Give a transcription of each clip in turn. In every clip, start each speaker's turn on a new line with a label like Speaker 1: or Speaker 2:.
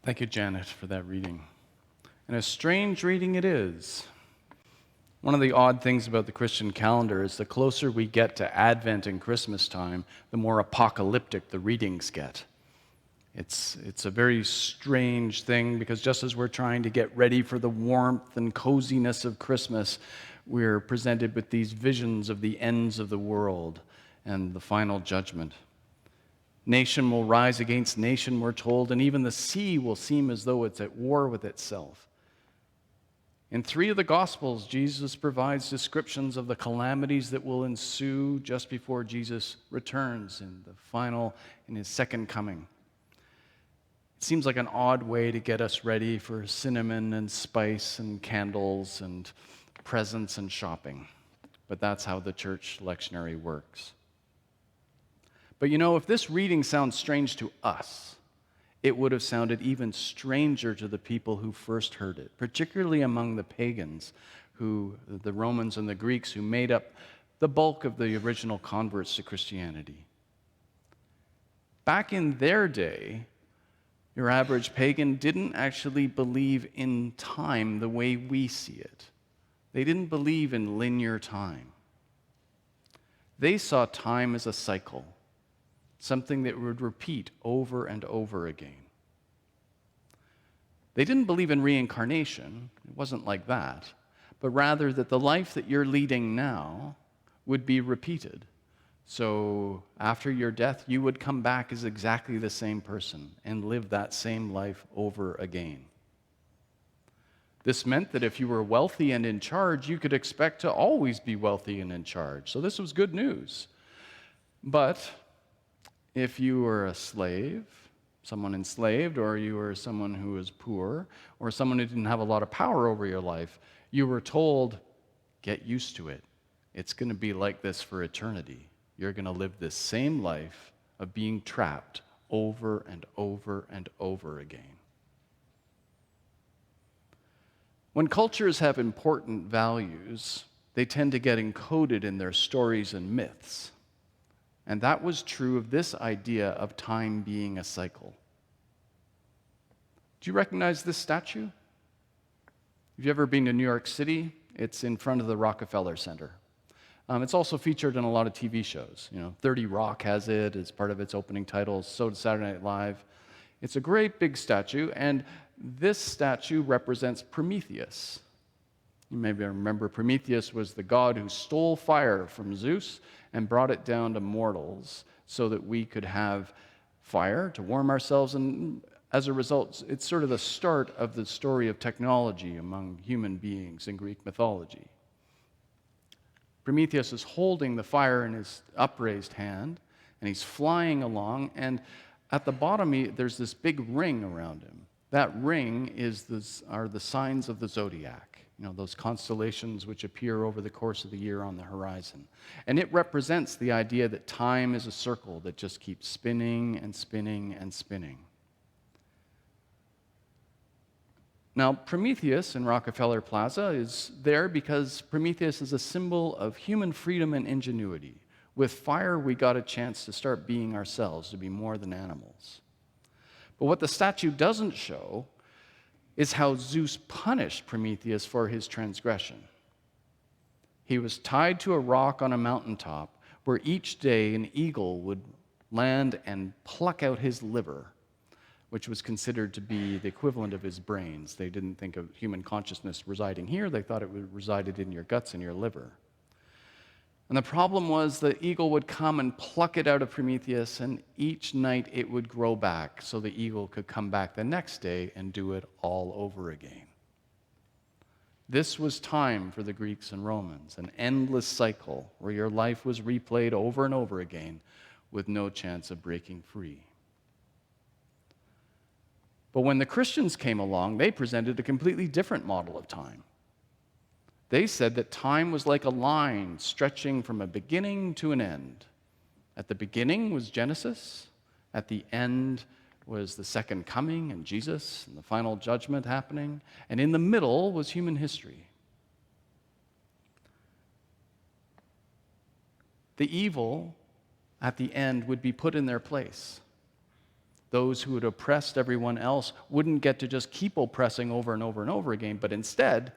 Speaker 1: Thank you, Janet, for that reading. And a strange reading it is. One of the odd things about the Christian calendar is the closer we get to Advent and Christmas time, the more apocalyptic the readings get. It's a very strange thing because just as we're trying to get ready for the warmth and coziness of Christmas, we're presented with these visions of the ends of the world and the final judgment. Nation will rise against nation, we're told, and even the sea will seem as though it's at war with itself. In 3 of the Gospels, Jesus provides descriptions of the calamities that will ensue just before Jesus returns in his second coming. It seems like an odd way to get us ready for cinnamon and spice and candles and presents and shopping. But that's how the church lectionary works. But if this reading sounds strange to us, it would have sounded even stranger to the people who first heard it, particularly among the pagans, the Romans and the Greeks, who made up the bulk of the original converts to Christianity. Back in their day, your average pagan didn't actually believe in time the way we see it. They didn't believe in linear time. They saw time as a cycle, something that would repeat over and over again. They didn't believe in reincarnation. It wasn't like that. But rather that the life that you're leading now would be repeated. So after your death, you would come back as exactly the same person and live that same life over again. This meant that if you were wealthy and in charge, you could expect to always be wealthy and in charge. So this was good news. But if you were a slave, someone enslaved, or you were someone who was poor, or someone who didn't have a lot of power over your life, you were told, get used to it. It's going to be like this for eternity. You're going to live this same life of being trapped over and over and over again. When cultures have important values, they tend to get encoded in their stories and myths. And that was true of this idea of time being a cycle. Do you recognize this statue? Have you ever been to New York City? It's in front of the Rockefeller Center. It's also featured in a lot of TV shows. 30 Rock has it as part of its opening titles, so does Saturday Night Live. It's a great big statue, and this statue represents Prometheus. You maybe remember Prometheus was the god who stole fire from Zeus and brought it down to mortals so that we could have fire to warm ourselves. And as a result, it's sort of the start of the story of technology among human beings in Greek mythology. Prometheus is holding the fire in his upraised hand, and he's flying along, and at the bottom there's this big ring around him. That ring are the signs of the zodiac. Those constellations which appear over the course of the year on the horizon. And it represents the idea that time is a circle that just keeps spinning and spinning and spinning. Now, Prometheus in Rockefeller Plaza is there because Prometheus is a symbol of human freedom and ingenuity. With fire, we got a chance to start being ourselves, to be more than animals. But what the statue doesn't show is how Zeus punished Prometheus for his transgression. He was tied to a rock on a mountaintop where each day an eagle would land and pluck out his liver, which was considered to be the equivalent of his brains. They didn't think of human consciousness residing here. They thought it resided in your guts and your liver. And the problem was the eagle would come and pluck it out of Prometheus, and each night it would grow back so the eagle could come back the next day and do it all over again. This was time for the Greeks and Romans, an endless cycle where your life was replayed over and over again with no chance of breaking free. But when the Christians came along, they presented a completely different model of time. They said that time was like a line stretching from a beginning to an end. At the beginning was Genesis. At the end was the second coming and Jesus and the final judgment happening. And in the middle was human history. The evil at the end would be put in their place. Those who had oppressed everyone else wouldn't get to just keep oppressing over and over and over again, but instead,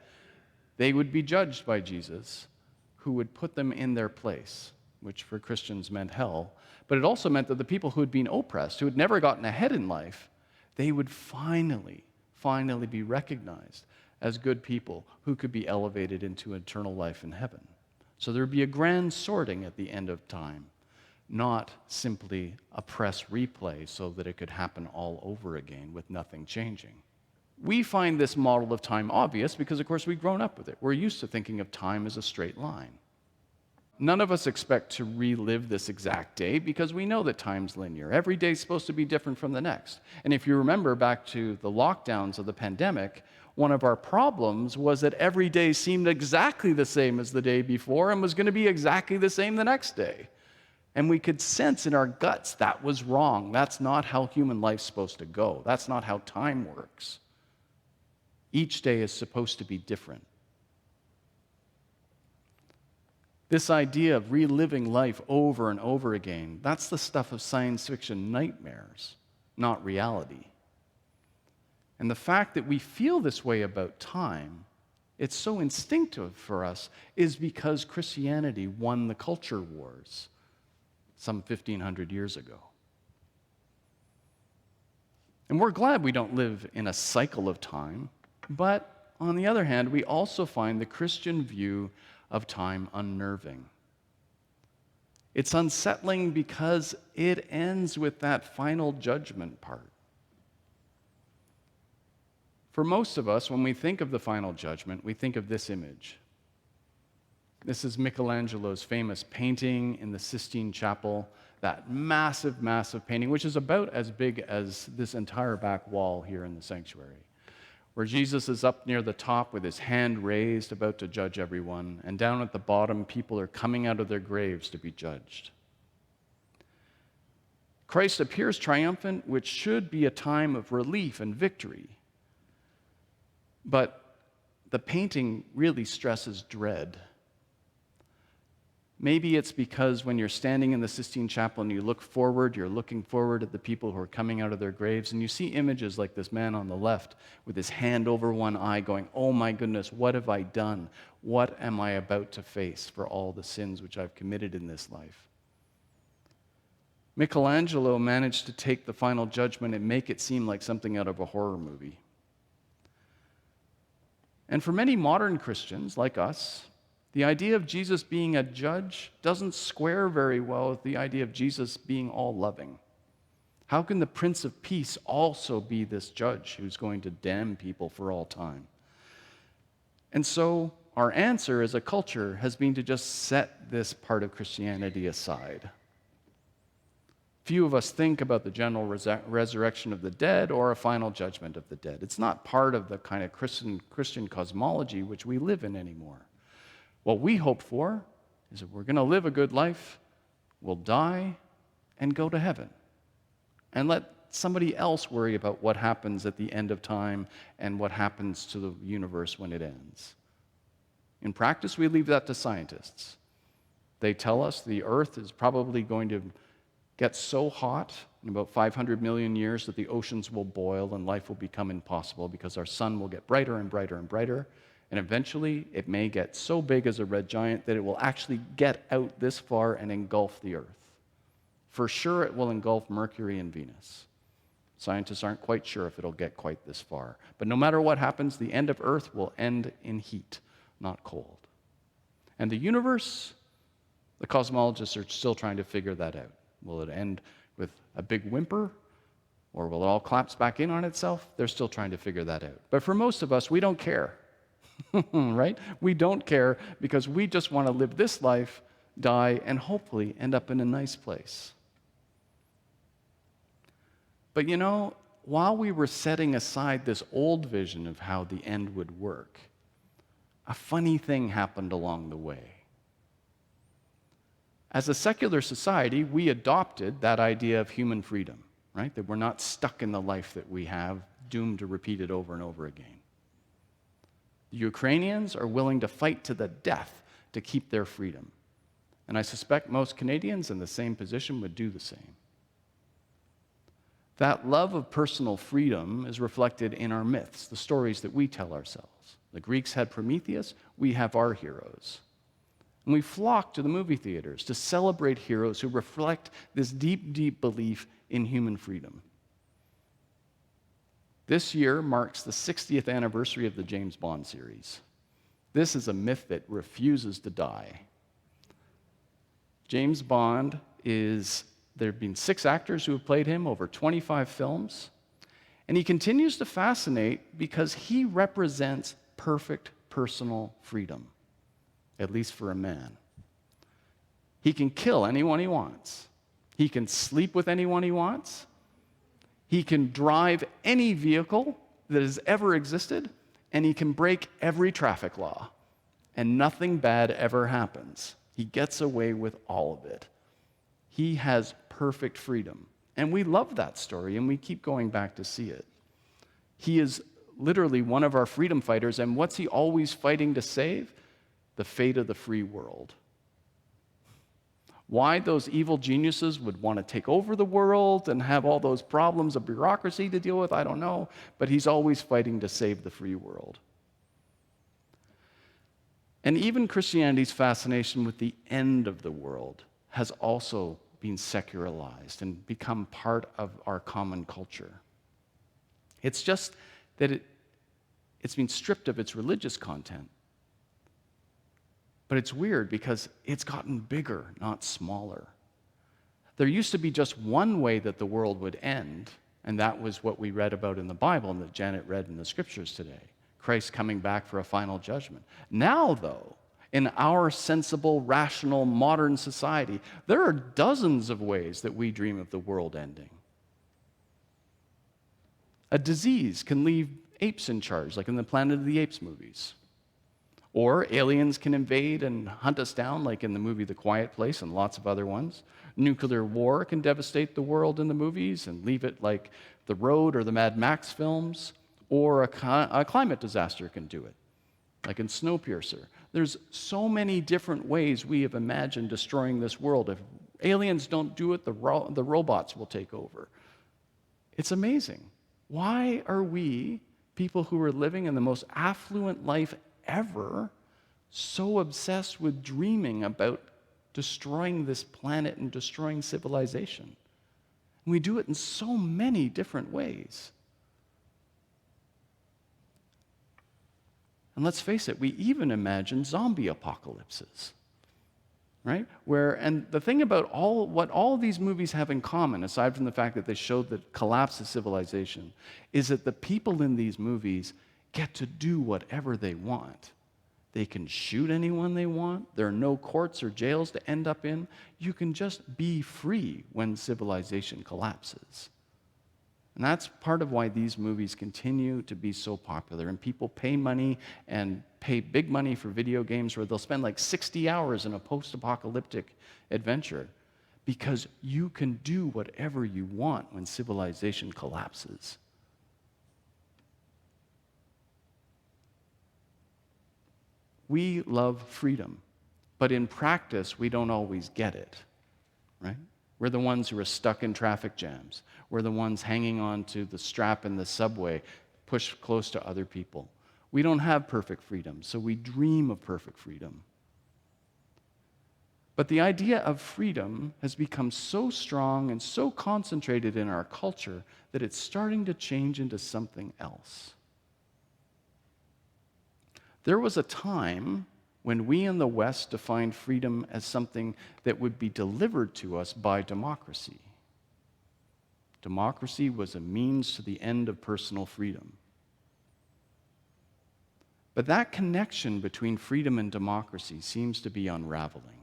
Speaker 1: they would be judged by Jesus, who would put them in their place, which for Christians meant hell. But it also meant that the people who had been oppressed, who had never gotten ahead in life, they would finally be recognized as good people who could be elevated into eternal life in heaven. So there would be a grand sorting at the end of time, not simply a press replay so that it could happen all over again with nothing changing. We find this model of time obvious because, of course, we've grown up with it. We're used to thinking of time as a straight line. None of us expect to relive this exact day because we know that time's linear. Every day is supposed to be different from the next. And if you remember back to the lockdowns of the pandemic, one of our problems was that every day seemed exactly the same as the day before and was going to be exactly the same the next day. And we could sense in our guts that was wrong. That's not how human life's supposed to go. That's not how time works. Each day is supposed to be different. This idea of reliving life over and over again, that's the stuff of science fiction nightmares, not reality. And the fact that we feel this way about time, it's so instinctive for us, is because Christianity won the culture wars some 1,500 years ago. And we're glad we don't live in a cycle of time, but on the other hand, we also find the Christian view of time unnerving. It's unsettling because it ends with that final judgment part. For most of us, when we think of the final judgment, we think of this image. This is Michelangelo's famous painting in the Sistine Chapel, that massive, massive painting, which is about as big as this entire back wall here in the sanctuary, where Jesus is up near the top with his hand raised, about to judge everyone, and down at the bottom, people are coming out of their graves to be judged. Christ appears triumphant, which should be a time of relief and victory. But the painting really stresses dread. Maybe it's because when you're standing in the Sistine Chapel and you look forward, you're looking forward at the people who are coming out of their graves, and you see images like this man on the left with his hand over one eye going, "Oh my goodness, what have I done? What am I about to face for all the sins which I've committed in this life?" Michelangelo managed to take the final judgment and make it seem like something out of a horror movie. And for many modern Christians like us, the idea of Jesus being a judge doesn't square very well with the idea of Jesus being all-loving. How can the Prince of Peace also be this judge who's going to damn people for all time? And so our answer as a culture has been to just set this part of Christianity aside. Few of us think about the general resurrection of the dead or a final judgment of the dead. It's not part of the kind of Christian cosmology which we live in anymore. What we hope for is that we're going to live a good life, we'll die, and go to heaven. And let somebody else worry about what happens at the end of time and what happens to the universe when it ends. In practice, we leave that to scientists. They tell us the Earth is probably going to get so hot in about 500 million years that the oceans will boil and life will become impossible because our sun will get brighter and brighter and brighter. And eventually, it may get so big as a red giant that it will actually get out this far and engulf the Earth. For sure, it will engulf Mercury and Venus. Scientists aren't quite sure if it'll get quite this far. But no matter what happens, the end of Earth will end in heat, not cold. And the universe, the cosmologists are still trying to figure that out. Will it end with a big whimper? Or will it all collapse back in on itself? They're still trying to figure that out. But for most of us, we don't care. Right? We don't care because we just want to live this life, die, and hopefully end up in a nice place. But you know, while we were setting aside this old vision of how the end would work, a funny thing happened along the way. As a secular society, we adopted that idea of human freedom, right? That we're not stuck in the life that we have, doomed to repeat it over and over again. The Ukrainians are willing to fight to the death to keep their freedom. And I suspect most Canadians in the same position would do the same. That love of personal freedom is reflected in our myths, the stories that we tell ourselves. The Greeks had Prometheus, we have our heroes. And we flock to the movie theaters to celebrate heroes who reflect this deep, deep belief in human freedom. This year marks the 60th anniversary of the James Bond series. This is a myth that refuses to die. James Bond there have been 6 actors who have played him, over 25 films, and he continues to fascinate because he represents perfect personal freedom, at least for a man. He can kill anyone he wants. He can sleep with anyone he wants. He can drive any vehicle that has ever existed, and he can break every traffic law, and nothing bad ever happens. He gets away with all of it. He has perfect freedom. And we love that story, and we keep going back to see it. He is literally one of our freedom fighters, and what's he always fighting to save? The fate of the free world. Why those evil geniuses would want to take over the world and have all those problems of bureaucracy to deal with, I don't know, but he's always fighting to save the free world. And even Christianity's fascination with the end of the world has also been secularized and become part of our common culture. It's just that it's been stripped of its religious content. But it's weird because it's gotten bigger, not smaller. There used to be just one way that the world would end, and that was what we read about in the Bible and that Janet read in the scriptures today. Christ coming back for a final judgment. Now, though, in our sensible, rational, modern society, there are dozens of ways that we dream of the world ending. A disease can leave apes in charge, like in the Planet of the Apes movies. Or aliens can invade and hunt us down, like in the movie The Quiet Place and lots of other ones. Nuclear war can devastate the world in the movies and leave it like The Road or the Mad Max films. Or a climate disaster can do it, like in Snowpiercer. There's so many different ways we have imagined destroying this world. If aliens don't do it, the robots will take over. It's amazing. Why are we, people who are living in the most affluent life ever, so obsessed with dreaming about destroying this planet and destroying civilization? And we do it in so many different ways. And let's face it, we even imagine zombie apocalypses, right? And the thing about what all these movies have in common, aside from the fact that they showed the collapse of civilization, is that the people in these movies get to do whatever they want. They can shoot anyone they want. There are no courts or jails to end up in. You can just be free when civilization collapses. And that's part of why these movies continue to be so popular. And people pay money and pay big money for video games where they'll spend like 60 hours in a post-apocalyptic adventure because you can do whatever you want when civilization collapses. We love freedom, but in practice, we don't always get it, right? We're the ones who are stuck in traffic jams. We're the ones hanging on to the strap in the subway, pushed close to other people. We don't have perfect freedom, so we dream of perfect freedom. But the idea of freedom has become so strong and so concentrated in our culture that it's starting to change into something else. There was a time when we in the West defined freedom as something that would be delivered to us by democracy. Democracy was a means to the end of personal freedom. But that connection between freedom and democracy seems to be unraveling.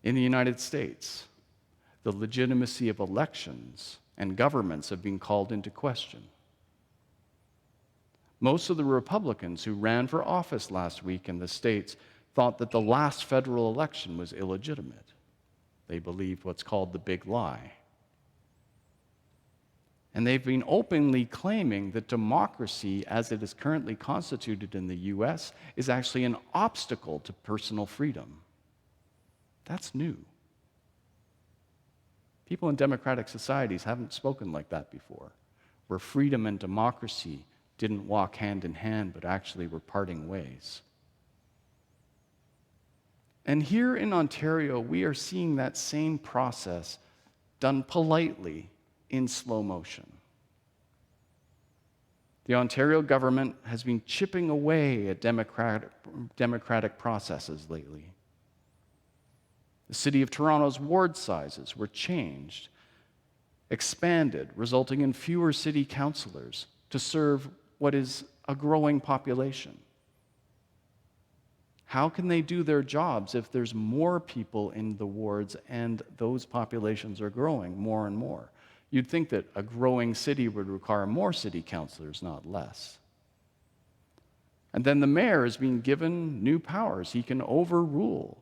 Speaker 1: In the United States, the legitimacy of elections and governments have been called into question. Most of the Republicans who ran for office last week in the States thought that the last federal election was illegitimate. They believed what's called the big lie. And they've been openly claiming that democracy, as it is currently constituted in the US, is actually an obstacle to personal freedom. That's new. People in democratic societies haven't spoken like that before, where freedom and democracy didn't walk hand in hand, but actually were parting ways. And here in Ontario, we are seeing that same process done politely in slow motion. The Ontario government has been chipping away at democratic processes lately. The City of Toronto's ward sizes were changed, expanded, resulting in fewer city councillors to serve what is a growing population. How can they do their jobs if there's more people in the wards and those populations are growing more and more? You'd think that a growing city would require more city councillors, not less. And then the mayor is being given new powers. He can overrule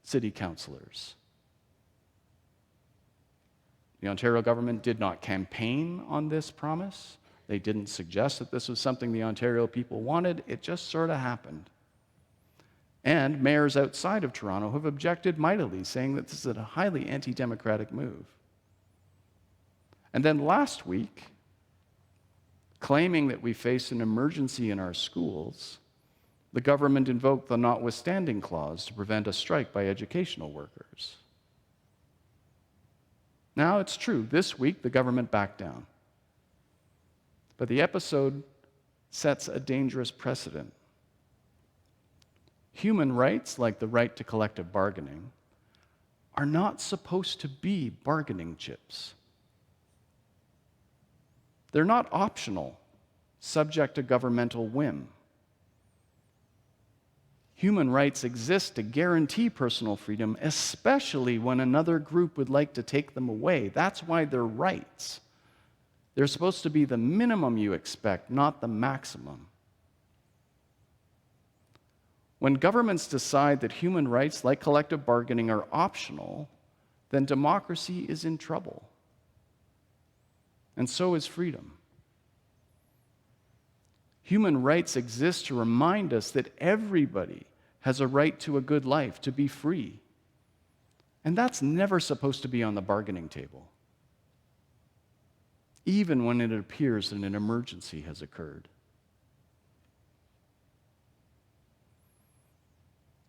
Speaker 1: city councillors. The Ontario government did not campaign on this promise. They didn't suggest that this was something the Ontario people wanted. It just sort of happened. And mayors outside of Toronto have objected mightily, saying that this is a highly anti-democratic move. And then last week, claiming that we face an emergency in our schools, the government invoked the notwithstanding clause to prevent a strike by educational workers. Now, it's true, this week the government backed down. But the episode sets a dangerous precedent. Human rights, like the right to collective bargaining, are not supposed to be bargaining chips. They're not optional, subject to governmental whim. Human rights exist to guarantee personal freedom, especially when another group would like to take them away. That's why they're rights. They're supposed to be the minimum you expect, not the maximum. When governments decide that human rights, like collective bargaining, are optional, then democracy is in trouble. And so is freedom. Human rights exist to remind us that everybody has a right to a good life, to be free. And that's never supposed to be on the bargaining table, even when it appears that an emergency has occurred.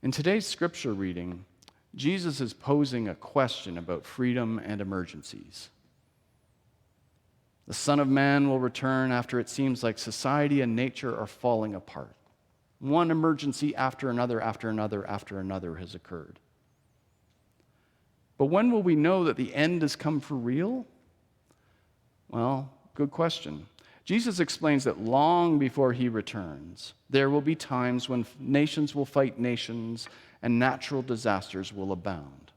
Speaker 1: In today's scripture reading, Jesus is posing a question about freedom and emergencies. The Son of Man will return after it seems like society and nature are falling apart. One emergency after another has occurred. But when will we know that the end has come for real? Well, good question. Jesus explains that long before he returns, there will be times when nations will fight nations and natural disasters will abound.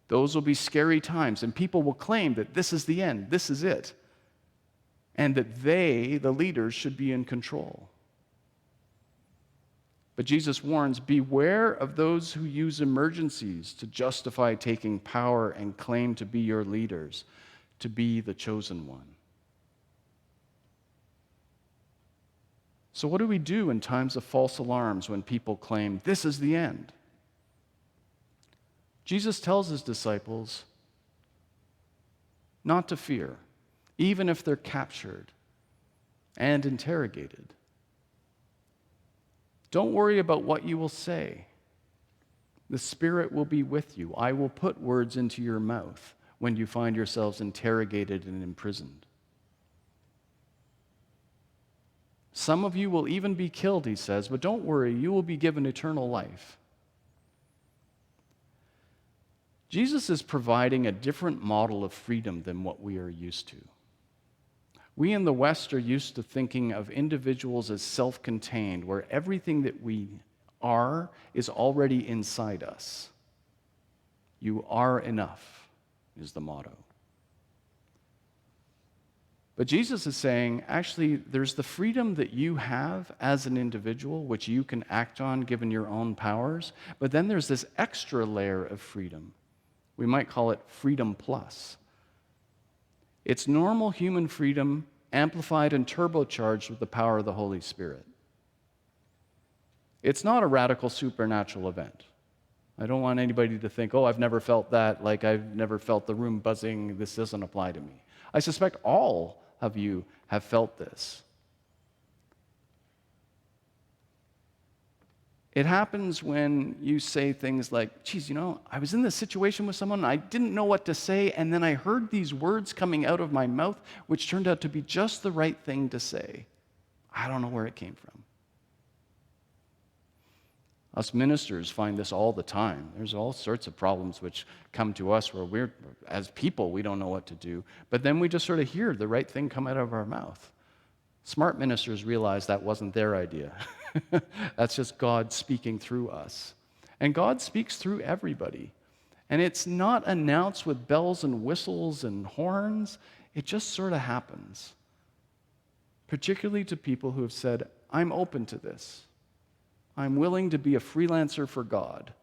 Speaker 1: Those will be scary times, and people will claim that this is the end, this is it, and that they, the leaders, should be in control. But Jesus warns, beware of those who use emergencies to justify taking power and claim to be your leaders, to be the chosen one. So what do we do in times of false alarms when people claim, this is the end? Jesus tells his disciples not to fear, even if they're captured and interrogated. Don't worry about what you will say. The Spirit will be with you. I will put words into your mouth when you find yourselves interrogated and imprisoned. Some of you will even be killed, he says, but don't worry, you will be given eternal life. Jesus is providing a different model of freedom than what we are used to. We in the West are used to thinking of individuals as self-contained, where everything that we are is already inside us. You are enough, is the motto. But Jesus is saying, actually, there's the freedom that you have as an individual, which you can act on given your own powers, but then there's this extra layer of freedom. We might call it freedom plus. It's normal human freedom amplified and turbocharged with the power of the Holy Spirit. It's not a radical supernatural event. I don't want anybody to think, oh, I've never felt that, like I've never felt the room buzzing, this doesn't apply to me. I suspect all of you have felt this. It happens when you say things like, geez, I was in this situation with someone, and I didn't know what to say, and then I heard these words coming out of my mouth, which turned out to be just the right thing to say. I don't know where it came from. Us ministers find this all the time. There's all sorts of problems which come to us where as people, we don't know what to do, but then we just sort of hear the right thing come out of our mouth. Smart ministers realize that wasn't their idea. That's just God speaking through us. And God speaks through everybody. And it's not announced with bells and whistles and horns. It just sort of happens. Particularly to people who have said, I'm open to this. I'm willing to be a freelancer for God.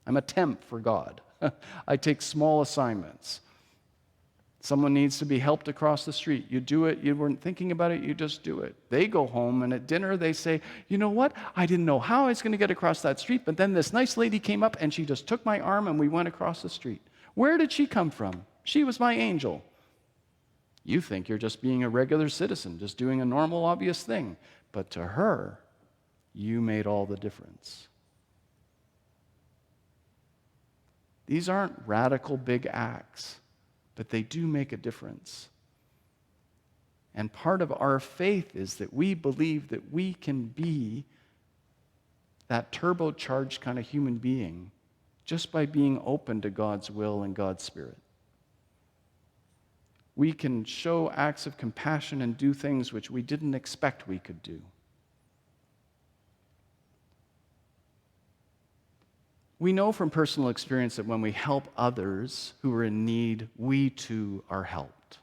Speaker 1: I'm a temp for God. I take small assignments. Someone needs to be helped across the street. You do it. You weren't thinking about it. You just do it. They go home, and at dinner they say, you know what? I didn't know how I was going to get across that street, but then this nice lady came up, and she just took my arm, and we went across the street. Where did she come from? She was my angel. You think you're just being a regular citizen, just doing a normal, obvious thing. But to her, you made all the difference. These aren't radical big acts, but they do make a difference. And part of our faith is that we believe that we can be that turbocharged kind of human being just by being open to God's will and God's Spirit. We can show acts of compassion and do things which we didn't expect we could do. We know from personal experience that when we help others who are in need, we too are helped.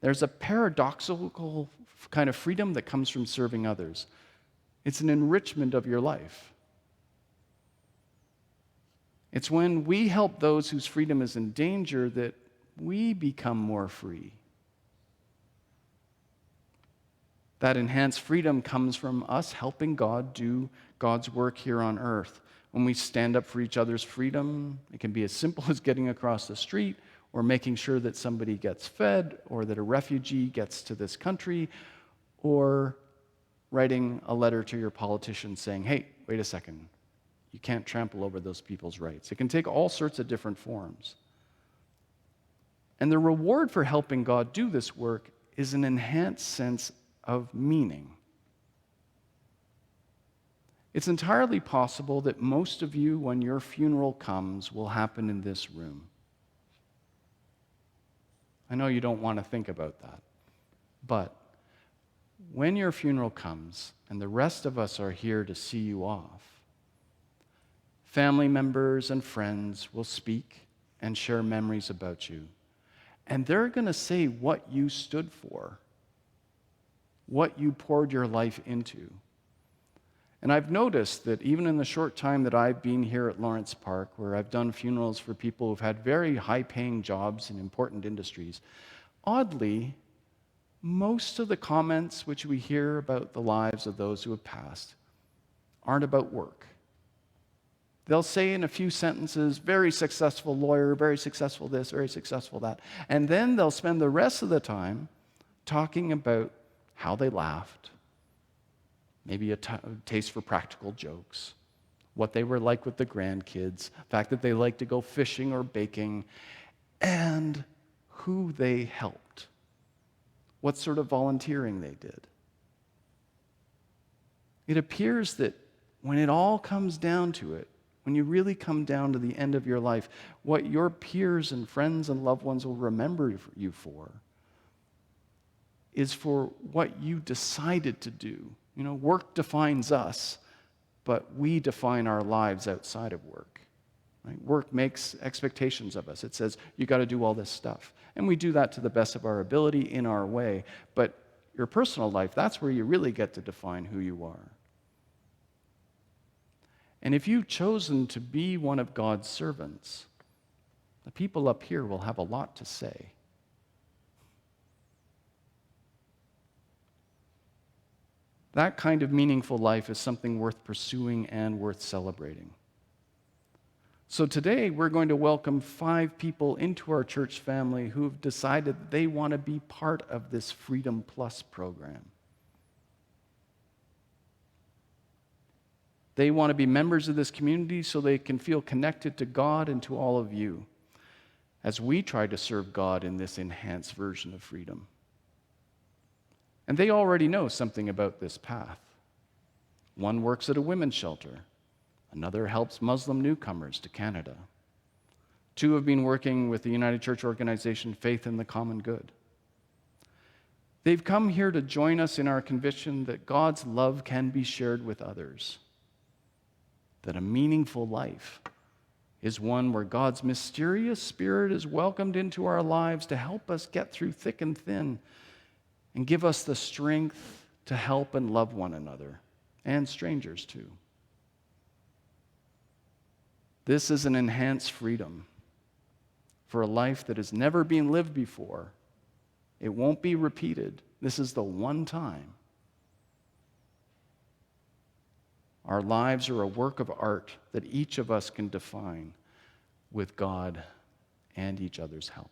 Speaker 1: There's a paradoxical kind of freedom that comes from serving others. It's an enrichment of your life. It's when we help those whose freedom is in danger that we become more free. That enhanced freedom comes from us helping God do God's work here on earth. When we stand up for each other's freedom, it can be as simple as getting across the street or making sure that somebody gets fed or that a refugee gets to this country or writing a letter to your politician saying, hey, wait a second, you can't trample over those people's rights. It can take all sorts of different forms. And the reward for helping God do this work is an enhanced sense of meaning. It's entirely possible that most of you, when your funeral comes, will happen in this room. I know you don't want to think about that, but when your funeral comes and the rest of us are here to see you off, family members and friends will speak and share memories about you, and they're going to say what you stood for, what you poured your life into. And I've noticed that even in the short time that I've been here at Lawrence Park, where I've done funerals for people who've had very high-paying jobs in important industries, oddly, most of the comments which we hear about the lives of those who have passed aren't about work. They'll say in a few sentences, very successful lawyer, very successful this, very successful that, and then they'll spend the rest of the time talking about how they laughed, maybe a taste for practical jokes, what they were like with the grandkids, the fact that they like to go fishing or baking, and who they helped, what sort of volunteering they did. It appears that when it all comes down to it, when you really come down to the end of your life, what your peers and friends and loved ones will remember you for is for what you decided to do. You know, work defines us, but we define our lives outside of work. Right? Work makes expectations of us. It says, you got to do all this stuff. And we do that to the best of our ability in our way. But your personal life, that's where you really get to define who you are. And if you've chosen to be one of God's servants, the people up here will have a lot to say. That kind of meaningful life is something worth pursuing and worth celebrating. So today we're going to welcome 5 people into our church family who've decided that they want to be part of this Freedom Plus program. They want to be members of this community so they can feel connected to God and to all of you as we try to serve God in this enhanced version of freedom. And they already know something about this path. One works at a women's shelter. Another helps Muslim newcomers to Canada. 2 have been working with the United Church organization Faith in the Common Good. They've come here to join us in our conviction that God's love can be shared with others, that a meaningful life is one where God's mysterious Spirit is welcomed into our lives to help us get through thick and thin and give us the strength to help and love one another and strangers too. This is an enhanced freedom for a life that has never been lived before. It won't be repeated. This is the one time. Our lives are a work of art that each of us can define with God and each other's help.